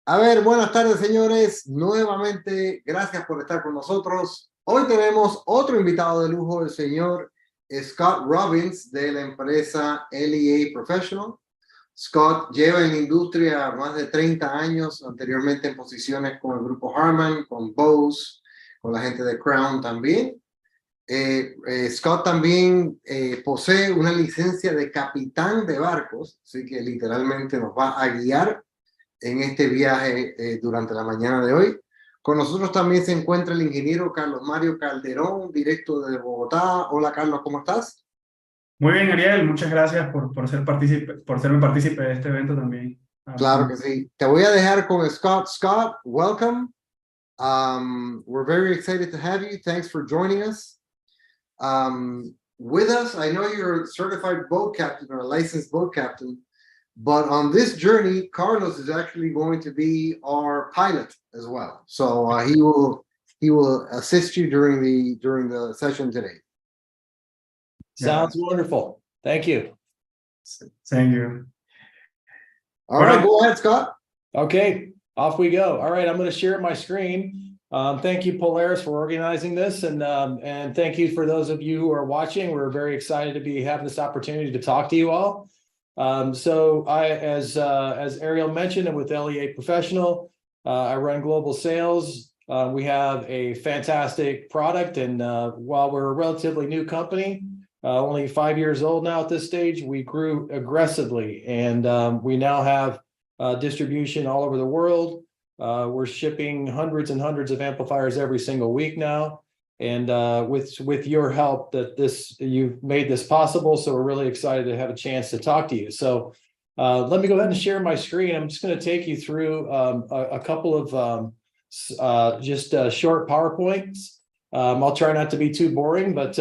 A ver, buenas tardes, señores. Nuevamente, gracias por estar con nosotros. Hoy tenemos otro invitado de lujo, el señor Scott Robbins de la empresa LEA Professional. Scott lleva en la industria más de 30 años, anteriormente en posiciones con el grupo Harman, con Bose, con la gente de Crown también. Scott también posee una licencia de capitán de barcos, así que literalmente nos va a guiar en este viaje durante la mañana de hoy. Con nosotros también se encuentra el ingeniero Carlos Mario Calderón, directo de Bogotá. Hola Carlos, ¿cómo estás? Muy bien, Ariel, muchas gracias por serme partícipe de este evento también. Claro que sí. Te voy a dejar con Scott. Scott, welcome. We're very excited to have you. Thanks for joining us. With us, I know you're a certified boat captain or a licensed boat captain, but on this journey, Carlos is actually going to be our pilot as well. So he will assist you during the session today. Sounds wonderful. Thank you. Thank you. All right, go ahead, Scott. Okay, off we go. All right, I'm going to share my screen. Thank you, Polaris, for organizing this, and thank you for those of you who are watching. We're very excited to be having this opportunity to talk to you all. So as Ariel mentioned, and with LEA Professional, I run global sales. We have a fantastic product, and while we're a relatively new company, only 5 years old now at this stage, we grew aggressively, and we now have distribution all over the world. We're shipping hundreds and hundreds of amplifiers every single week now, and with your help, you've made this possible. So we're really excited to have a chance to talk to you. So let me go ahead and share my screen. I'm just going to take you through a couple of short PowerPoints. I'll try not to be too boring, but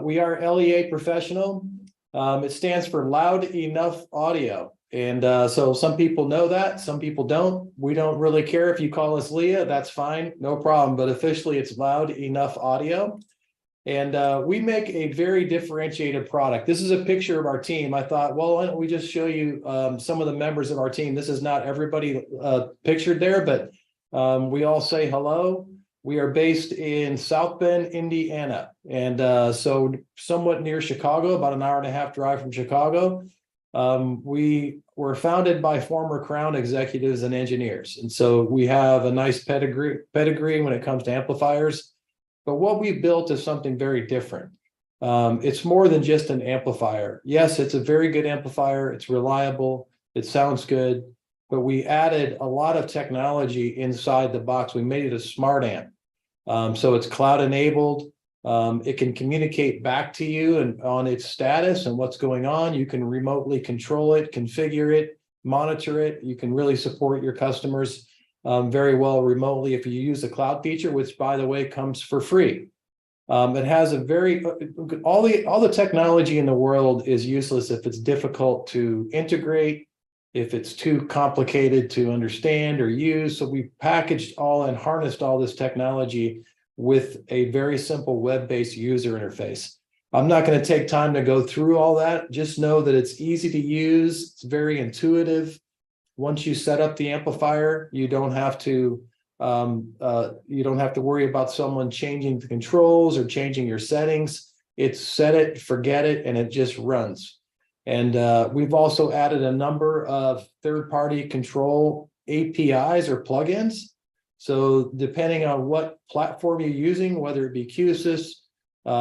we are LEA Professional. It stands for Loud Enough Audio. And so some people know that, some people don't. We don't really care if you call us LEA, that's fine, no problem. But officially it's Loud Enough Audio. And we make a very differentiated product. This is a picture of our team. I thought, well, why don't we just show you some of the members of our team. This is not everybody pictured there, but we all say hello. We are based in South Bend, Indiana, and so somewhat near Chicago, about an hour-and-a-half drive from Chicago. We were founded by former Crown executives and engineers, and so we have a nice pedigree when it comes to amplifiers. But what we built is something very different. It's more than just an amplifier. Yes, it's a very good amplifier. It's reliable. It sounds good. But we added a lot of technology inside the box. We made it a smart amp. So it's cloud enabled. It can communicate back to you and on its status and what's going on. You can remotely control it, configure it, monitor it. You can really support your customers very well remotely if you use the cloud feature, which, by the way, comes for free. It has a all the technology in the world is useless if it's difficult to integrate, if it's too complicated to understand or use. So we packaged all and harnessed all this technology with a very simple web-based user interface. I'm not going to take time to go through all that. Just know that it's easy to use. It's very intuitive. Once you set up the amplifier, you don't have to worry about someone changing the controls or changing your settings. It's set it, forget it, and it just runs. And we've also added a number of third-party control APIs or plugins. So depending on what platform you're using, whether it be QSYS,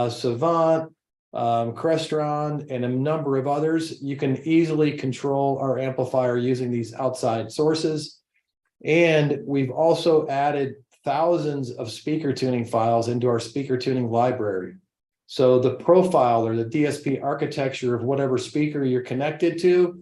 Savant, Crestron, and a number of others, you can easily control our amplifier using these outside sources. And we've also added thousands of speaker tuning files into our speaker tuning library. So the profile or the DSP architecture of whatever speaker you're connected to,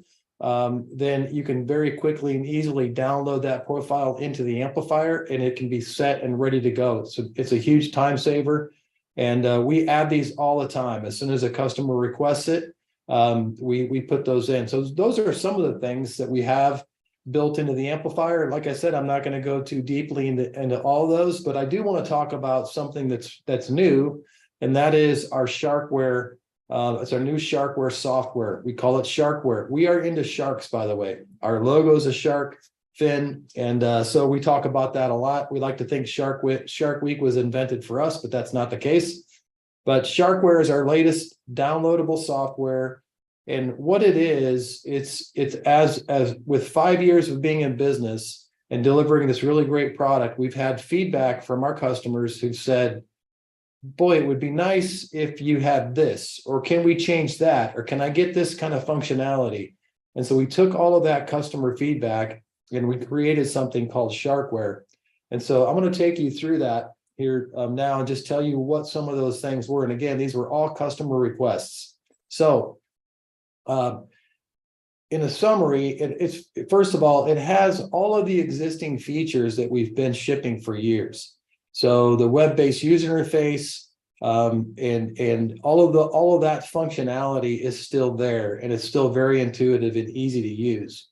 then you can very quickly and easily download that profile into the amplifier, and it can be set and ready to go. So it's a huge time saver. And we add these all the time. As soon as a customer requests it, we put those in. So those are some of the things that we have built into the amplifier. Like I said, I'm not going to go too deeply into all those, but I do want to talk about something that's new, and that is our Sharkware. It's our new Sharkware software. We call it Sharkware. We are into sharks, by the way. Our logo is a shark. fin. And so we talk about that a lot. We like to think Shark Week was invented for us, but that's not the case. But Sharkware is our latest downloadable software. And what it is, it's as with 5 years of being in business and delivering this really great product, we've had feedback from our customers who've said, boy, it would be nice if you had this, or can we change that, or can I get this kind of functionality? And so we took all of that customer feedback and we created something called Sharkware. And so I'm going to take you through that here now and just tell you what some of those things were. And again, these were all customer requests. So in a summary, it's first of all, it has all of the existing features that we've been shipping for years. So the web-based user interface and all of that functionality is still there, and it's still very intuitive and easy to use.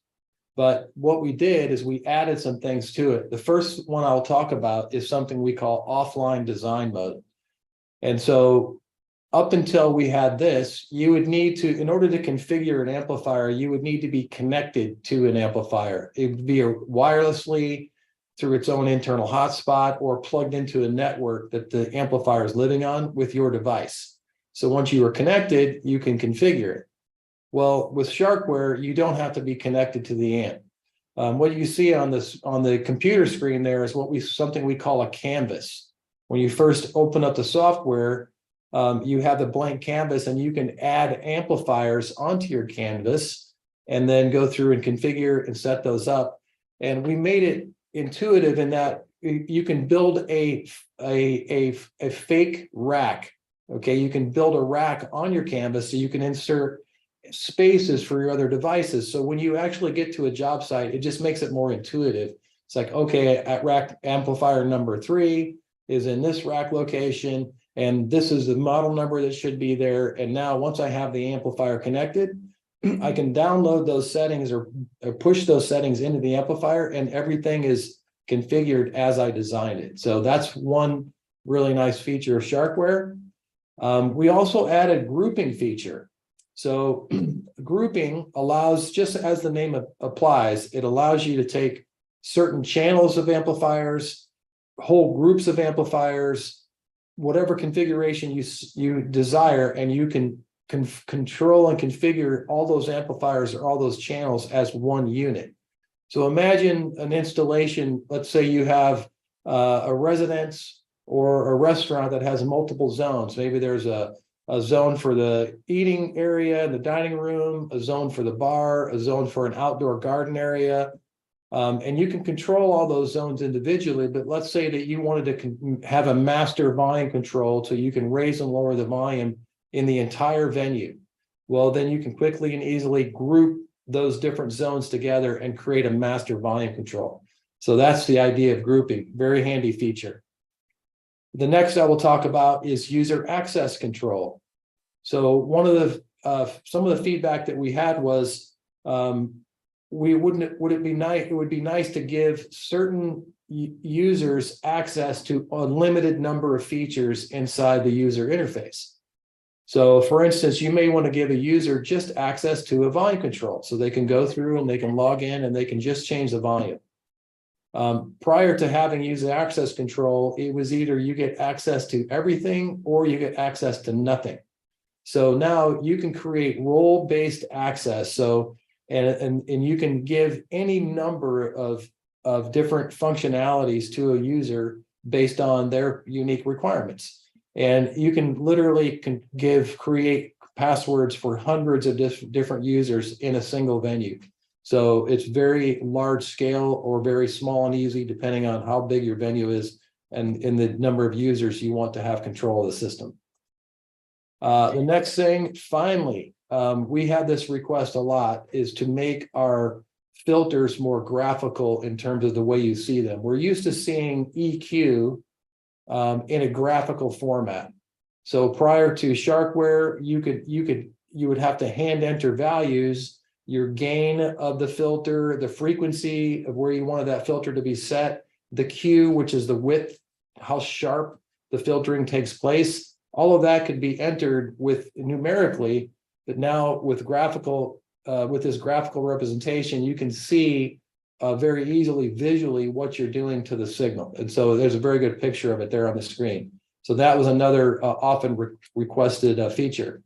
But what we did is we added some things to it. The first one I'll talk about is something we call offline design mode. And so up until we had this, you would need to, in order to configure an amplifier, you would need to be connected to an amplifier. It would be wirelessly through its own internal hotspot or plugged into a network that the amplifier is living on with your device. So once you are connected, you can configure it. Well, with Sharkware, you don't have to be connected to the amp. What you see on the computer screen there is something we call a canvas. When you first open up the software, you have the blank canvas, and you can add amplifiers onto your canvas and then go through and configure and set those up. And we made it intuitive in that you can build a fake rack. Okay, you can build a rack on your canvas so you can insert spaces for your other devices. So when you actually get to a job site, it just makes it more intuitive. It's like, okay, at rack amplifier number 3 is in this rack location, and this is the model number that should be there. And now once I have the amplifier connected, I can download those settings or push those settings into the amplifier, and everything is configured as I designed it. So that's one really nice feature of Sharkware. We also added grouping feature. So grouping allows, just as the name applies, it allows you to take certain channels of amplifiers, whole groups of amplifiers, whatever configuration you desire, and you can control and configure all those amplifiers or all those channels as one unit. So imagine an installation. Let's say you have a residence or a restaurant that has multiple zones. Maybe there's a zone for the eating area and the dining room, a zone for the bar, a zone for an outdoor garden area. And you can control all those zones individually, but let's say that you wanted to have a master volume control so you can raise and lower the volume in the entire venue. Well, then you can quickly and easily group those different zones together and create a master volume control. So that's the idea of grouping. Very handy feature. The next I will talk about is user access control. So one of the some of the feedback that we had was it would be nice to give certain users access to a limited number of features inside the user interface. So for instance, you may want to give a user just access to a volume control, so they can go through and they can log in and they can just change the volume. Prior to having user access control, it was either you get access to everything or you get access to nothing. So now you can create role-based access. So and you can give any number of different functionalities to a user based on their unique requirements. And you can literally create passwords for hundreds of different users in a single venue. So it's very large scale or very small and easy, depending on how big your venue is and in the number of users you want to have control of the system. The next thing, finally, we had this request a lot, is to make our filters more graphical in terms of the way you see them. We're used to seeing EQ in a graphical format. So prior to Sharkware, you would have to hand enter values, your gain of the filter, the frequency of where you wanted that filter to be set, the Q, which is the width, how sharp the filtering takes place. All of that could be entered with numerically, but now with this graphical representation, you can see very easily visually what you're doing to the signal. And so there's a very good picture of it there on the screen. So that was another often requested feature.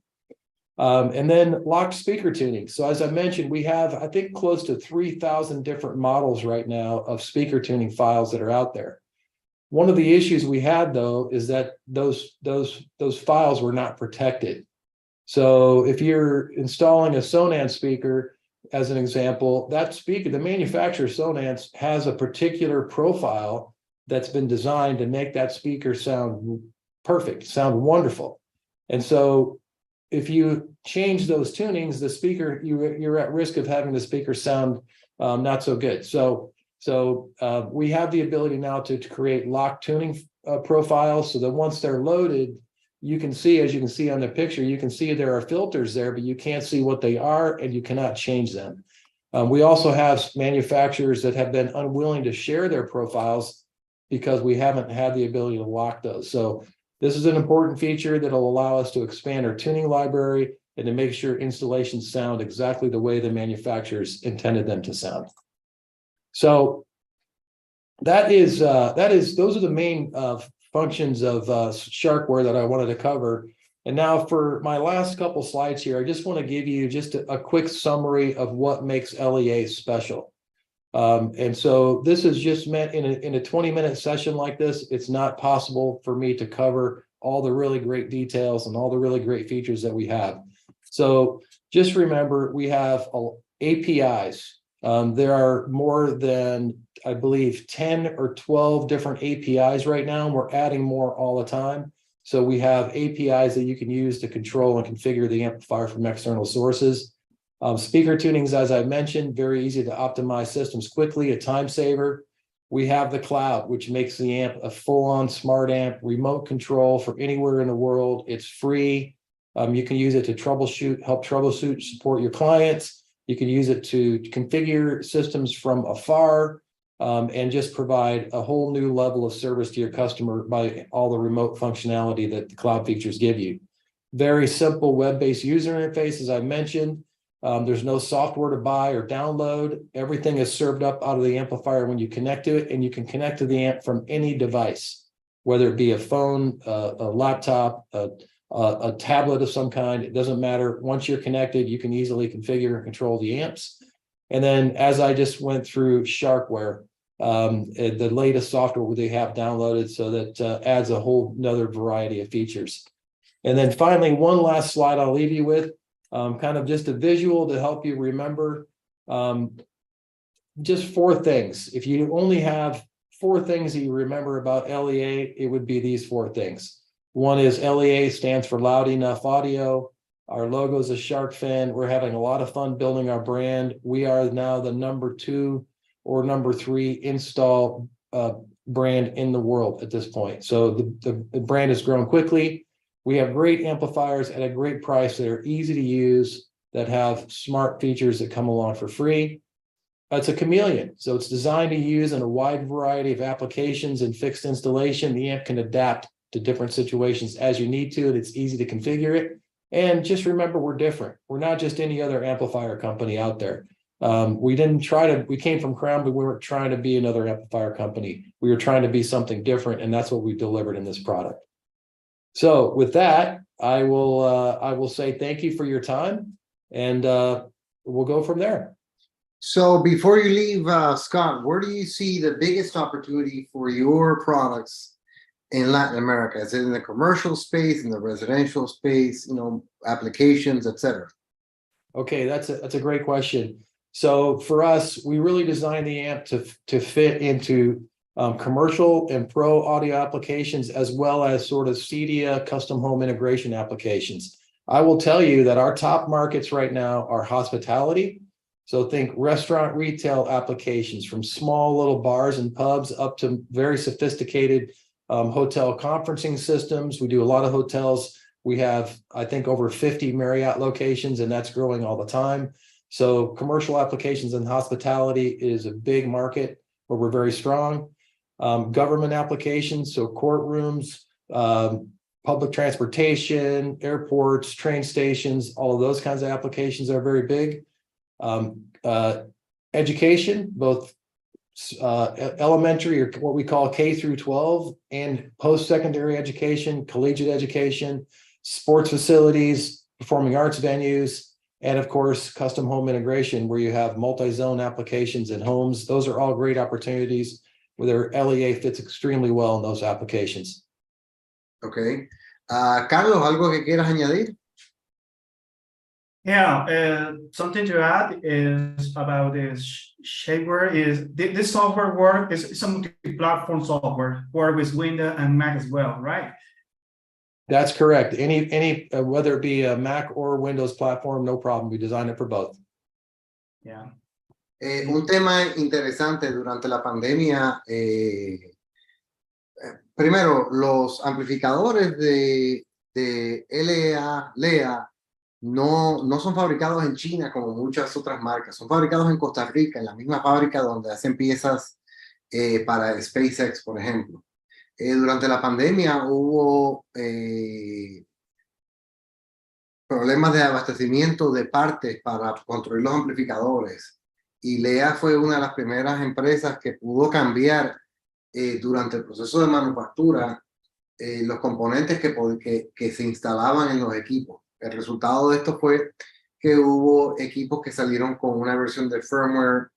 And then locked speaker tuning. So as I mentioned, we have, I think, close to 3,000 different models right now of speaker tuning files that are out there. One of the issues we had, though, is that those files were not protected. So if you're installing a Sonance speaker, as an example, that speaker, the manufacturer Sonance has a particular profile that's been designed to make that speaker sound perfect, sound wonderful. And so if you change those tunings, the speaker, you're at risk of having the speaker sound not so good. So we have the ability now to create locked tuning profiles so that once they're loaded, you can see, as you can see on the picture, you can see there are filters there, but you can't see what they are and you cannot change them. We also have manufacturers that have been unwilling to share their profiles because we haven't had the ability to lock those. So this is an important feature that will allow us to expand our tuning library and to make sure installations sound exactly the way the manufacturers intended them to sound. So those are the main functions of Sharkware that I wanted to cover. And now for my last couple slides here, I just want to give you just a quick summary of what makes LEA special. And so this is just meant in a 20-minute session like this, it's not possible for me to cover all the really great details and all the really great features that we have. So just remember, we have APIs. There are more than, I believe, 10 or 12 different APIs right now, and we're adding more all the time. So we have APIs that you can use to control and configure the amplifier from external sources. Speaker tunings, as I mentioned, very easy to optimize systems quickly, a time saver. We have the cloud, which makes the amp a full-on smart amp, remote control from anywhere in the world. It's free. You can use it to help troubleshoot, support your clients. You can use it to configure systems from afar and just provide a whole new level of service to your customer by all the remote functionality that the cloud features give you. Very simple web-based user interface, as I mentioned. There's no software to buy or download. Everything is served up out of the amplifier when you connect to it, and you can connect to the amp from any device, whether it be a phone, a laptop, a tablet of some kind. It doesn't matter. Once you're connected, you can easily configure and control the amps. And then, as I just went through Sharkware, the latest software they have downloaded, so that adds a whole nother variety of features. And then finally, one last slide I'll leave you with, kind of just a visual to help you remember just 4 things. If you only have 4 things that you remember about LEA, it would be these 4 things. One is LEA stands for Loud Enough Audio. Our logo is a shark fin. We're having a lot of fun building our brand. We are now the number 2 or number 3 install brand in the world at this point. So the brand has grown quickly. We have great amplifiers at a great price that are easy to use, that have smart features that come along for free. It's a chameleon, so it's designed to use in a wide variety of applications and fixed installation. The amp can adapt to different situations as you need to, and it's easy to configure it. And just remember, we're different. We're not just any other amplifier company out there. We came from Crown, but we weren't trying to be another amplifier company. We were trying to be something different, and that's what we delivered in this product. So with that, I will say thank you for your time, and we'll go from there. So before you leave, Scott, where do you see the biggest opportunity for your products in Latin America? Is it in the commercial space, in the residential space, applications, etc.? Okay, that's a great question. So for us, we really designed the amp to fit into commercial and pro audio applications, as well as sort of CEDIA custom home integration applications. I will tell you that our top markets right now are hospitality. So think restaurant, retail applications, from small little bars and pubs up to very sophisticated hotel conferencing systems. We do a lot of hotels. We have, I think, over 50 Marriott locations, and that's growing all the time. So commercial applications and hospitality is a big market where we're very strong. Government applications, so courtrooms, public transportation, airports, train stations, all of those kinds of applications are very big. Education, both elementary or what we call K through 12 and post-secondary education, collegiate education, sports facilities, performing arts venues, and of course, custom home integration where you have multi-zone applications in homes. Those are all great opportunities where their LEA fits extremely well in those applications. Okay. Carlos, ¿algo que quieras añadir? Yeah, something to add is about this shareware is this software work is a multi-platform software, work with Windows and Mac as well, right? That's correct. Any whether it be a Mac or Windows platform, no problem. We designed it for both. Yeah. Un tema interesante durante la pandemia, primero, los amplificadores de LEA no son fabricados en China como muchas otras marcas, son fabricados en Costa Rica, en la misma fábrica donde hacen piezas para SpaceX, por ejemplo. Durante la pandemia hubo problemas de abastecimiento de partes para construir los amplificadores, y LEA fue una de las primeras empresas que pudo cambiar durante el proceso de manufactura los componentes que se instalaban en los equipos. El resultado de esto fue que hubo equipos que salieron con una versión de firmware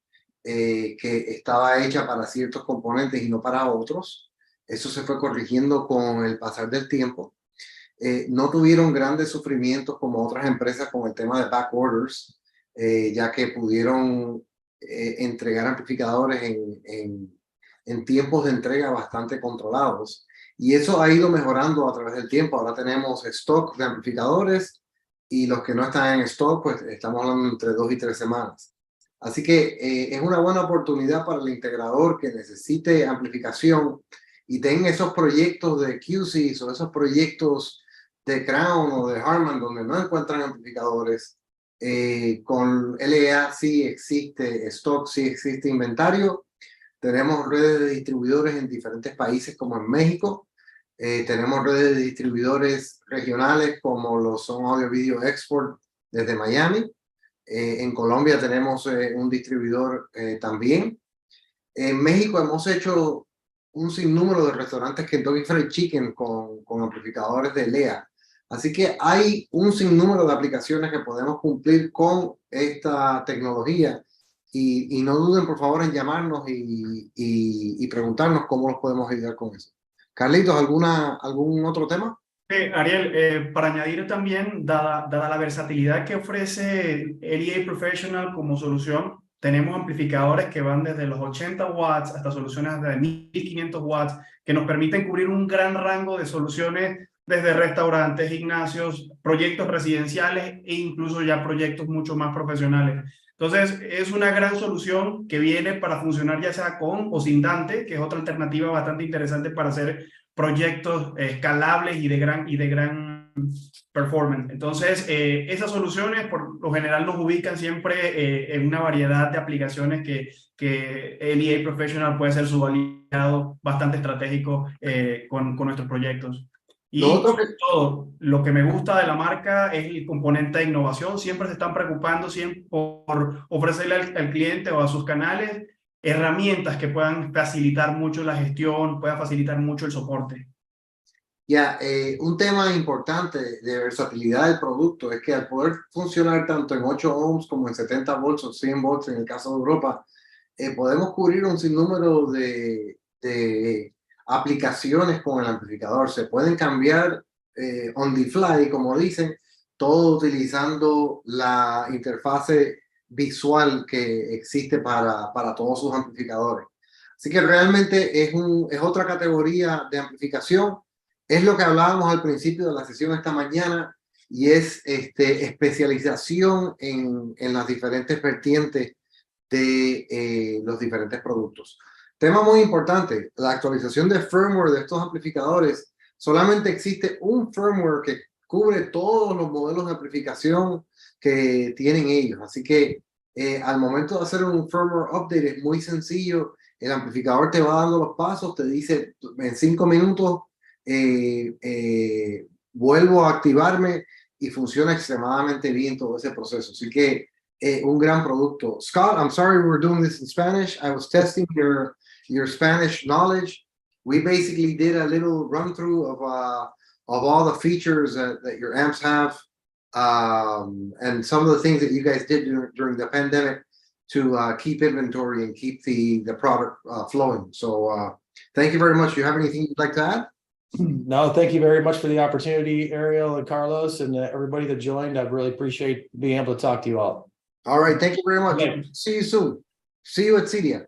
que estaba hecha para ciertos componentes y no para otros. Eso se fue corrigiendo con el pasar del tiempo. No tuvieron grandes sufrimientos como otras empresas con el tema de back orders, ya que pudieron entregar amplificadores en tiempos de entrega bastante controlados. Y eso ha ido mejorando a través del tiempo. Ahora tenemos stock de amplificadores y los que no están en stock, pues estamos hablando entre 2 y 3 semanas. Así que es una buena oportunidad para el integrador que necesite amplificación y tenga esos proyectos de QCs o esos proyectos de Crown o de Harman donde no encuentran amplificadores. Con LEA sí existe stock, sí existe inventario. Tenemos redes de distribuidores en diferentes países como en México. Tenemos redes de distribuidores regionales como lo son Audio Video Export desde Miami. En Colombia tenemos un distribuidor también. En México hemos hecho un sinnúmero de restaurantes Kentucky Fried Chicken con amplificadores de LEA. Así que hay un sinnúmero de aplicaciones que podemos cumplir con esta tecnología. Y no duden, por favor, en llamarnos y preguntarnos cómo los podemos ayudar con eso. Carlitos, ¿algún otro tema? Ariel, para añadir también, dada la versatilidad que ofrece LEA Professional como solución, tenemos amplificadores que van desde los 80 watts hasta soluciones de 1500 watts, que nos permiten cubrir un gran rango de soluciones desde restaurantes, gimnasios, proyectos residenciales e incluso ya proyectos mucho más profesionales. Entonces, es una gran solución que viene para funcionar ya sea con o sin Dante, que es otra alternativa bastante interesante para hacer proyectos escalables y de gran performance. Entonces, esas soluciones por lo general nos ubican siempre en una variedad de aplicaciones que LEA Professional puede ser su aliado bastante estratégico con nuestros proyectos. Y sobre todo, lo que me gusta de la marca es el componente de innovación. Siempre se están preocupando por ofrecerle al cliente o a sus canales herramientas que puedan facilitar mucho la gestión, puedan facilitar mucho el soporte. Un tema importante de versatilidad del producto es que al poder funcionar tanto en 8 ohms como en 70 volts o 100 volts en el caso de Europa, podemos cubrir un sinnúmero de aplicaciones con el amplificador. Se pueden cambiar on the fly, como dicen, todo utilizando la interfase visual que existe para todos sus amplificadores. Así que realmente es otra categoría de amplificación. Es lo que hablábamos al principio de la sesión esta mañana, y es especialización en las diferentes vertientes de los diferentes productos. Tema muy importante, la actualización de firmware de estos amplificadores. Solamente existe un firmware que cubre todos los modelos de amplificación que tienen ellos. Así que al momento de hacer un firmware update es muy sencillo. El amplificador te va dando los pasos, te dice en 5 minutos vuelvo a activarme, y funciona extremadamente bien todo ese proceso. Así que un gran producto. Scott, I'm sorry we're doing this in Spanish. I was testing your Spanish knowledge. We basically did a little run through of all the features that your amps have, and some of the things that you guys did during the pandemic to keep inventory and keep the product flowing. So thank you very much. Do you have anything you'd like to add? No, thank you very much for the opportunity, Ariel and Carlos, and everybody that joined. I really appreciate being able to talk to you all. All right, thank you very much. Okay. See you soon. See you at CEDIA.